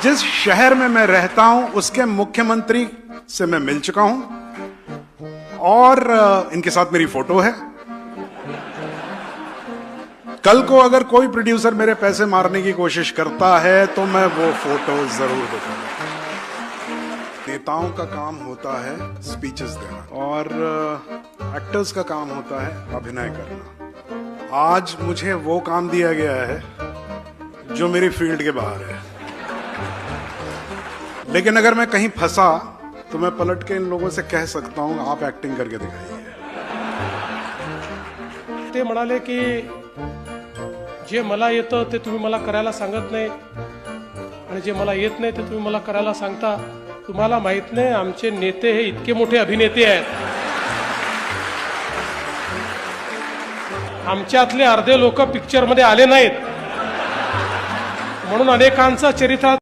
जिस शहर में मैं रहता हूं उसके मुख्यमंत्री से मैं मिल चुका हूं और इनके साथ मेरी फोटो है। कल को अगर कोई प्रोड्यूसर मेरे पैसे मारने की कोशिश करता है तो मैं वो फोटो जरूर दिखाऊंगा। नेताओं का काम होता है स्पीचेस देना और एक्टर्स का काम होता है अभिनय करना। आज मुझे वो काम दिया गया है जो मेरी फील्ड के बाहर है, लेकिन अगर मैं कहीं फंसा तो मैं पलट के इन लोगों से कह सकता हूं आप एक्टिंग करके दिखाइए। ते म्हणाले की जे मला येतं ते तुम्ही मला करायला सांगत नाही आणि जे मला येत नाही ते तुम्ही मला करायला सांगता। तुम्हाला माहित नाही आमचे नेते हे इतके मोठे अभिनेते आहेत, आमच्यातले अर्धे लोक पिक्चर मध्ये आले नाहीत म्हणून अनेकांचा चरित्र